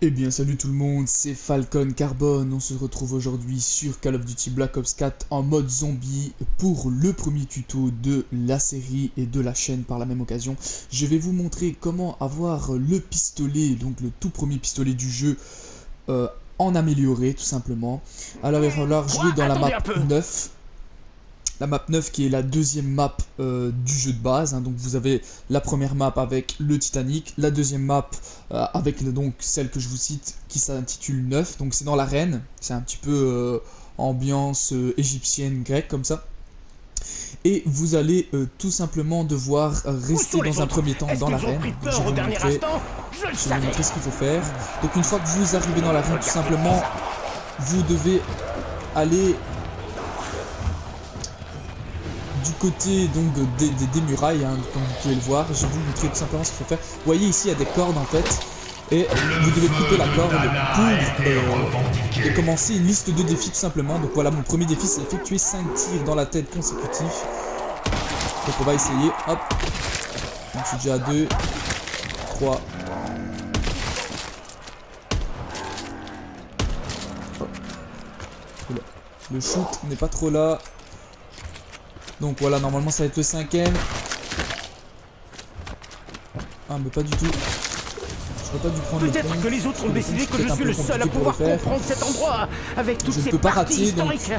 Eh bien salut tout le monde, c'est Falcon Carbone, on se retrouve aujourd'hui sur Call of Duty Black Ops 4 en mode zombie pour le premier tuto de la série et de la chaîne par la même occasion. Je vais vous montrer comment avoir le pistolet, donc le tout premier pistolet du jeu en amélioré tout simplement. Alors il va falloir jouer dans la map 9. La map 9 qui est la deuxième map du jeu de base, hein. Donc vous avez la première map avec le Titanic, la deuxième map avec donc celle que je vous cite qui s'intitule 9, donc c'est dans l'arène, c'est un petit peu ambiance égyptienne, grecque comme ça. Et vous allez tout simplement devoir rester dans un premier temps dans l'arène. Je vais vous montrer ce qu'il faut faire. Donc une fois que vous arrivez dans l'arène, tout simplement, vous devez aller du côté donc des murailles, hein, comme vous pouvez le voir. Je vais vous montrer tout simplement ce qu'il faut faire. Vous voyez ici il y a des cordes en fait, et vous devez couper la corde pour commencer une liste de défis tout simplement. Donc voilà, mon premier défi c'est effectuer 5 tirs dans la tête consécutifs. Donc on va essayer, hop, donc je suis déjà à 2, 3, le shoot n'est pas trop là. Donc voilà, normalement ça va être le 5ème. Ah mais pas du tout. J'aurais pas dû prendre le pont. Peut-être que les autres ont décidé que je suis le seul à pouvoir comprendre cet endroit avec toutes ces parties historiques.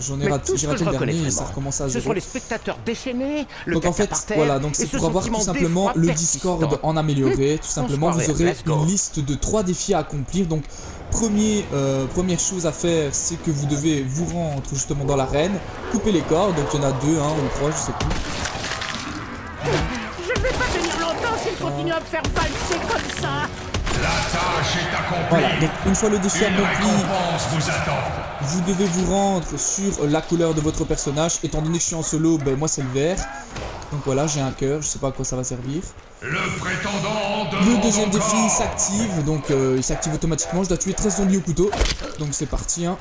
J'en ai raté, j'ai raté le dernier et ça recommence à 0. Ce sont les spectateurs déchaînés, donc en fait, voilà, donc c'est pour avoir tout simplement le Discord en amélioré. Tout simplement, vous aurez une liste de 3 défis à accomplir. Donc première chose à faire, c'est que vous devez vous rendre justement dans l'arène, couper les cordes. Donc il y en a 2, hein, ou 3, je sais plus. Je ne vais pas tenir longtemps s'il continue à me faire valser comme ça. La tâche est accomplie. Voilà, donc une fois le défi accompli, vous attend. Vous devez vous rendre sur la couleur de votre personnage. Étant donné que je suis en solo, ben moi c'est le vert. Donc voilà, j'ai un cœur, je sais pas à quoi ça va servir. Le prétendant de le deuxième défi s'active, donc il s'active automatiquement. Je dois tuer 13 zombies au couteau. Donc c'est parti, hein.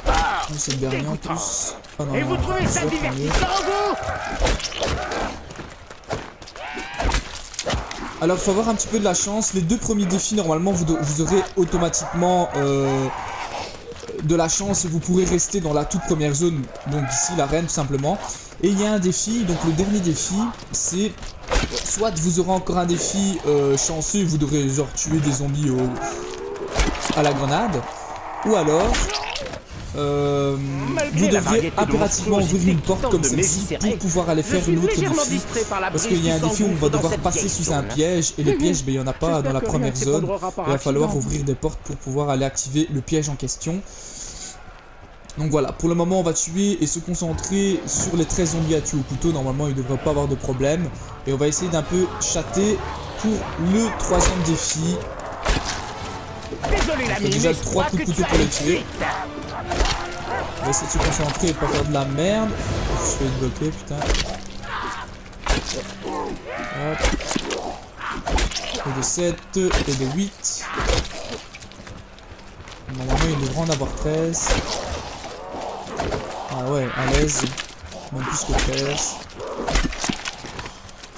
C'est le dernier en plus. Ah non, et vous trouvez ça divertissant, vous? Alors il faut avoir un petit peu de la chance. Les 2 premiers défis, normalement, vous aurez automatiquement de la chance et vous pourrez rester dans la toute première zone, donc ici l'arène tout simplement. Et il y a un défi, donc le dernier défi, c'est soit vous aurez encore un défi chanceux, vous devrez genre tuer des zombies à la grenade, ou alors vous devrez impérativement ouvrir une porte comme celle-ci pour pouvoir aller faire une autre défi, parce qu'il y a un défi où on va devoir passer sous un piège, et les pièges, ben, il n'y en a pas dans la première zone. Il va falloir ouvrir des portes pour pouvoir aller activer le piège en question. Donc voilà, pour le moment on va tuer et se concentrer sur les 13 zombies à tuer au couteau. Normalement il ne devrait pas avoir de problème. Et on va essayer d'un peu chatter pour le 3ème défi. Désolé, il y a déjà 3 coups de couteau pour les tuer. On va essayer de se concentrer et pas faire de la merde. Je suis fait bloquer, putain. Hop. Et de 7 et de 8. Normalement il devrait en avoir 13. Ah ouais, à l'aise. Même plus que 13.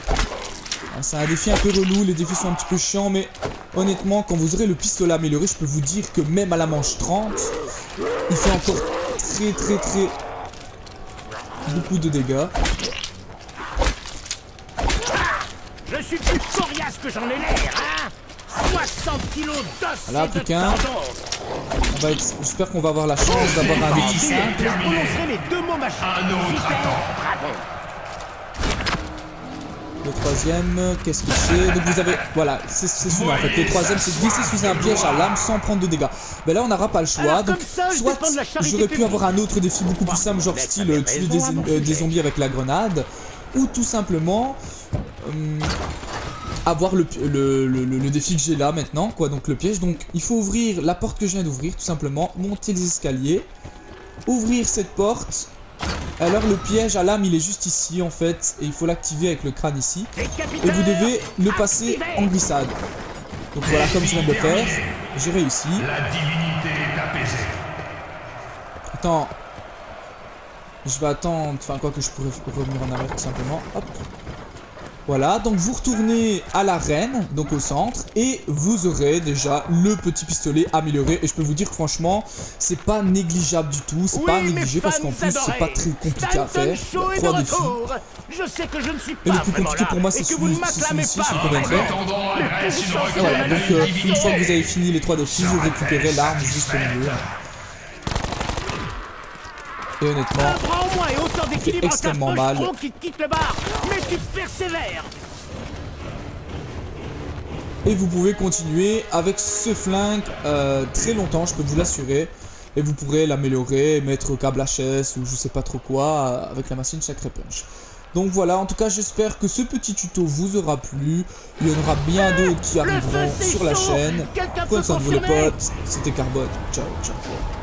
Ah, c'est un défi un peu relou, les défis sont un petit peu chiants, mais honnêtement, quand vous aurez le pistolet amélioré, je peux vous dire que même à la manche 30, il fait encore très beaucoup de dégâts. Je suis plus coriace que j'en ai l'air, hein. 60 kilos d'os. Voilà, plus qu'un. J'espère qu'on va avoir la chance d'avoir un défi simple. Je prononcerai les 2 mots magiques. Un autre attend. Bravo. Le 3ème, qu'est-ce que c'est? Donc vous avez, voilà, c'est celui-là en fait. Le 3ème, c'est glisser sous un piège à lame sans prendre de dégâts. Mais là on n'aura pas le choix. Alors, donc ça, soit j'aurais pu avoir un autre défi beaucoup plus simple, genre style tuer des zombies avec la grenade, ou tout simplement avoir le défi que j'ai là maintenant, quoi, donc le piège. Donc il faut ouvrir la porte que je viens d'ouvrir, tout simplement, monter les escaliers, ouvrir cette porte. Alors le piège à lame il est juste ici en fait, et il faut l'activer avec le crâne ici, et vous devez le passer en glissade. Donc voilà, comme je viens de le faire, j'ai réussi. La divinité est apaisée. Attends, je vais attendre, enfin quoi que je pourrais revenir en arrière tout simplement, hop. Voilà, donc vous retournez à l'arène, donc au centre, et vous aurez déjà le petit pistolet amélioré. Et je peux vous dire franchement, c'est pas négligeable du tout, c'est pas négligé parce qu'en plus c'est pas très compliqué à faire. Il y a 3 défis. Je sais que je ne suis Et pas le plus compliqué pour moi c'est celui-ci, celui qu'on vient de faire. Prétendant adresse une requête Voilà, à donc la une divinité. fois que vous avez fini les 3 défis, vous récupérez l'arme juste au milieu. Et honnêtement, Prends-moi et autant d'équilibre en extrêmement mal. qui te quitte le bar. Mais tu persévères. et vous pouvez continuer avec ce flingue très longtemps, je peux vous l'assurer. Et vous pourrez l'améliorer, mettre câble HS ou je sais pas trop quoi avec la machine Sacré Punch. Donc voilà, en tout cas j'espère que ce petit tuto vous aura plu. Il y en aura bien d'autres qui arriveront sur la chaîne. Prenez soin de vous les potes, c'était Carbone, ciao ciao.